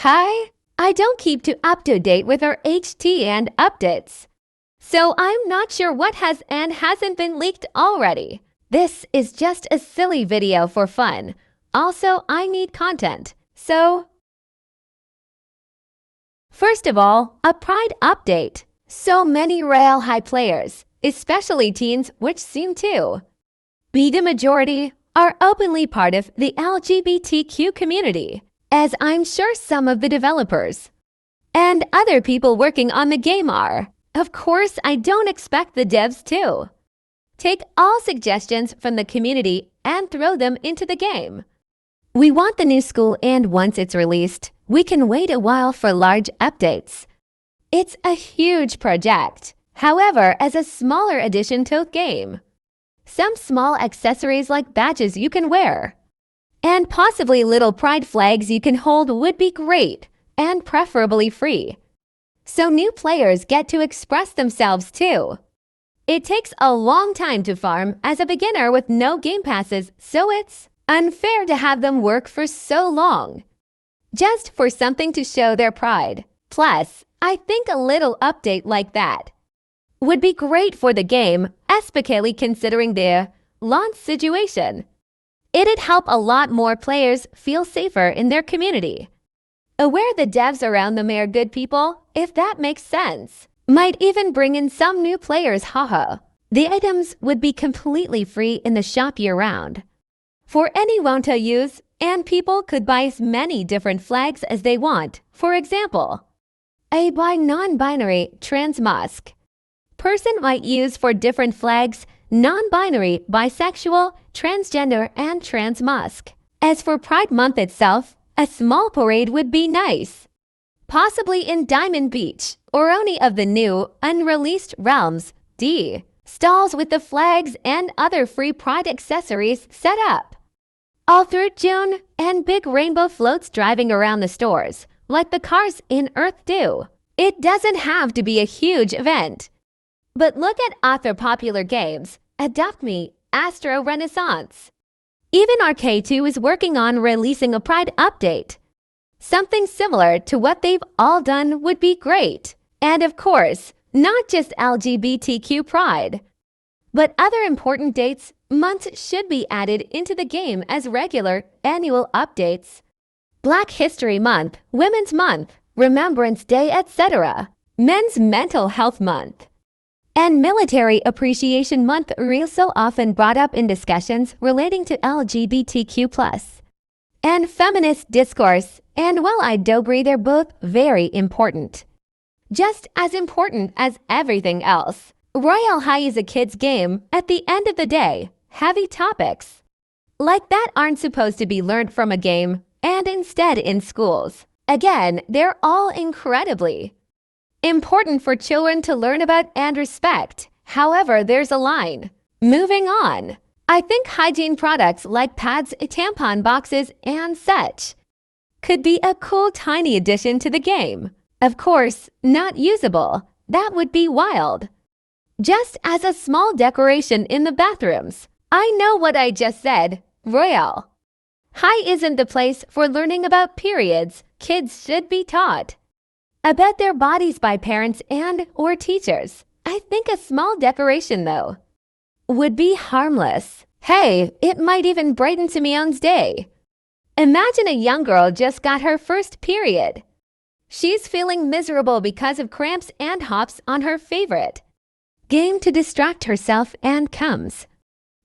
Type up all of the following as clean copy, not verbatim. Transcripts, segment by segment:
Hi, I don't keep up to date with our HT and updates. So I'm not sure what has and hasn't been leaked already. This is just a silly video for fun. Also, I need content. So, first of all, a Pride update. So many Royale High players, especially teens, which seem to be the majority, are openly part of the LGBTQ community, as I'm sure some of the developers and other people working on the game are. Of course, I don't expect the devs to take all suggestions from the community and throw them into the game. We want the new school, and once it's released, we can wait a while for large updates. It's a huge project, however, as a smaller addition to the game. Some small accessories like badges you can wear, and possibly little pride flags you can hold would be great, and preferably free, so new players get to express themselves too. It takes a long time to farm as a beginner with no game passes, so it's unfair to have them work for so long just for something to show their pride. Plus, I think a little update like that would be great for the game, especially considering the launch situation. It'd help a lot more players feel safer in their community, aware the devs around them are good people, if that makes sense. Might even bring in some new players, haha. The items would be completely free in the shop year-round for anyone to use, and people could buy as many different flags as they want. For example, a non-binary trans mask person might use for different flags, non-binary, bisexual, transgender, and trans mask. As for Pride Month itself, a small parade would be nice, possibly in Diamond Beach or any of the new unreleased realms. Stalls with the flags and other free Pride accessories set up all through June, and big rainbow floats driving around the stores like the cars in Earth do. It doesn't have to be a huge event, but look at other popular games. Adopt Me, Astro Renaissance. Even RK2 is working on releasing a Pride update. Something similar to what they've all done would be great. And of course, not just LGBTQ Pride, but other important dates, months should be added into the game as regular annual updates. Black History Month, Women's Month, Remembrance Day, etc. Men's Mental Health Month and Military Appreciation Month are so often brought up in discussions relating to LGBTQ+ and feminist discourse, and while I do agree they're both very important, just as important as everything else. Royale High is a kid's game. At the end of the day, heavy topics like that aren't supposed to be learned from a game, and instead in schools. Again, they're all incredibly important for children to learn about and respect. However, there's a line. Moving on. I think hygiene products like pads, tampon boxes, and such could be a cool tiny addition to the game. Of course, not usable. That would be wild. Just as a small decoration in the bathrooms. I know what I just said. Royale High isn't the place for learning about periods. Kids should be taught about their bodies by parents and or teachers. I think a small decoration, though, would be harmless. Hey, it might even brighten Simeon's day. Imagine a young girl just got her first period. She's feeling miserable because of cramps and hops on her favorite game to distract herself and comes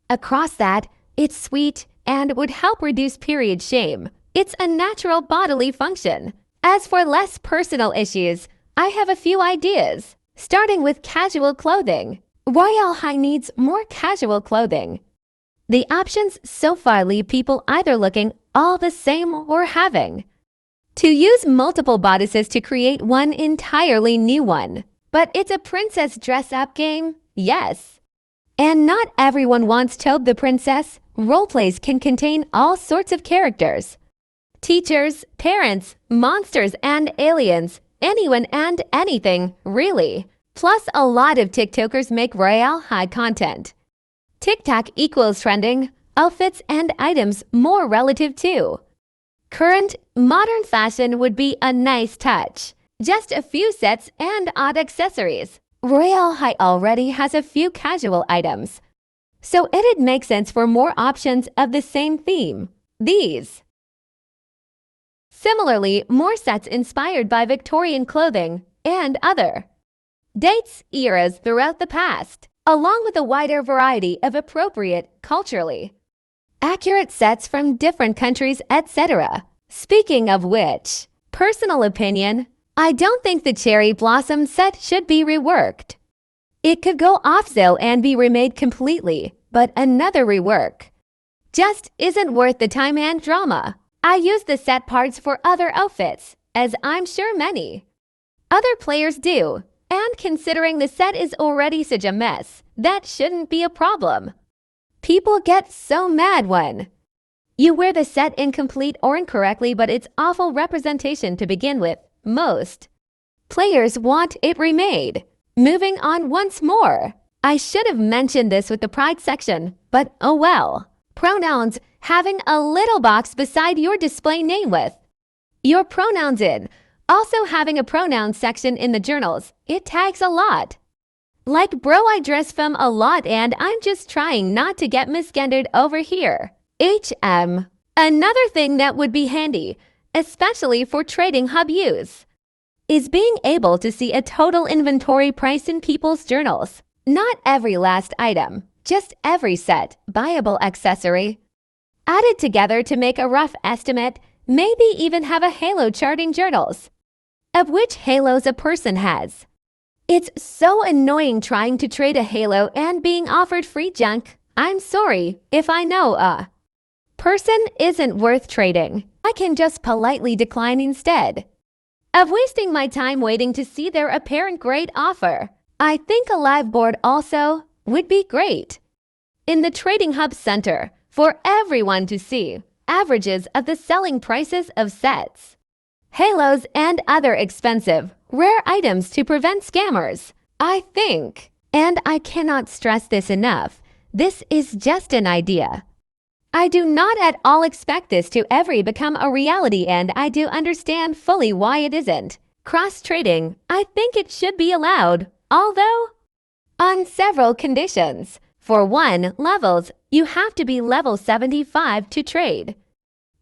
across that. It's sweet and would help reduce period shame. It's a natural bodily function. As for less personal issues, I have a few ideas, starting with casual clothing. Royale High needs more casual clothing. The options so far leave people either looking all the same or having to use multiple bodices to create one entirely new one. But it's a princess dress-up game, yes. And not everyone wants Toad the Princess. Roleplays can contain all sorts of characters. Teachers, parents, monsters and aliens, anyone and anything, really. Plus, a lot of TikTokers make Royale High content. TikTok equals trending, outfits and items more relative to Current, modern fashion would be a nice touch. Just a few sets and odd accessories. Royale High already has a few casual items, so it'd make sense for more options of the same theme. These. Similarly, more sets inspired by Victorian clothing and other dates, eras throughout the past, along with a wider variety of appropriate, culturally accurate sets from different countries, etc. Speaking of which, personal opinion, I don't think the Cherry Blossom set should be reworked. It could go off sale and be remade completely, but another rework just isn't worth the time and drama. I use the set parts for other outfits, as I'm sure many other players do, and considering the set is already such a mess, that shouldn't be a problem. People get so mad when you wear the set incomplete or incorrectly, but it's awful representation to begin with. Most players want it remade. Moving on once more. I should have mentioned this with the pride section, but oh well. Pronouns, having a little box beside your display name with your pronouns in. Also having a pronouns section in the journals. It tags a lot. Like bro, I dress femme a lot and I'm just trying not to get misgendered over here. HM. Another thing that would be handy, especially for trading hub use, is being able to see a total inventory price in people's journals. Not every last item, just every set, buyable accessory, added together to make a rough estimate, maybe even have a halo chart in journals of which halos a person has. It's so annoying trying to trade a halo and being offered free junk. I'm sorry if I know a person isn't worth trading. I can just politely decline instead of wasting my time waiting to see their apparent great offer. I think a live board also would be great in the Trading Hub Center for everyone to see averages of the selling prices of sets, halos, and other expensive, rare items to prevent scammers. I think, and I cannot stress this enough, this is just an idea. I do not at all expect this to ever become a reality, and I do understand fully why it isn't. Cross-trading, I think it should be allowed, although on several conditions. For one, levels, you have to be level 75 to trade.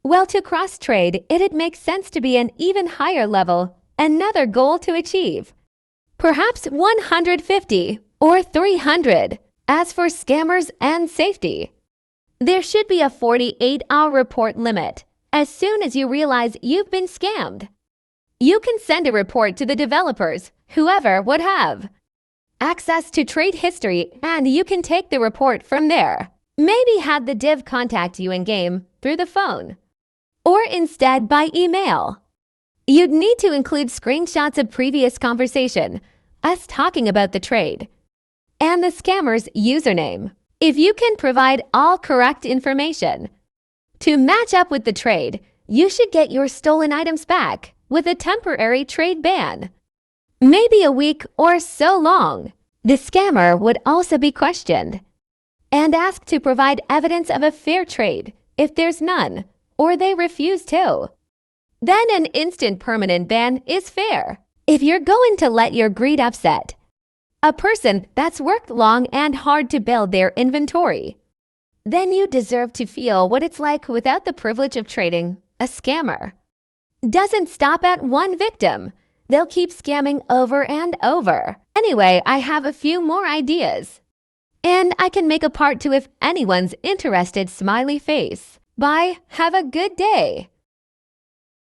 Well, to cross-trade, it'd make sense to be an even higher level, another goal to achieve. Perhaps 150 or 300. As for scammers and safety, there should be a 48-hour report limit. As soon as you realize you've been scammed, you can send a report to the developers, whoever would have access to trade history, and you can take the report from there. Maybe have the div contact you in-game through the phone, or instead by email. You'd need to include screenshots of previous conversation, us talking about the trade, and the scammer's username. If you can provide all correct information to match up with the trade, you should get your stolen items back with a temporary trade ban. Maybe a week or so long. The scammer would also be questioned and asked to provide evidence of a fair trade if there's none, or they refuse to. Then an instant permanent ban is fair. If you're going to let your greed upset a person that's worked long and hard to build their inventory, then you deserve to feel what it's like without the privilege of trading. A scammer doesn't stop at one victim. They'll keep scamming over and over. Anyway, I have a few more ideas, and I can make a part 2 if anyone's interested. Smiley face. Bye. Have a good day.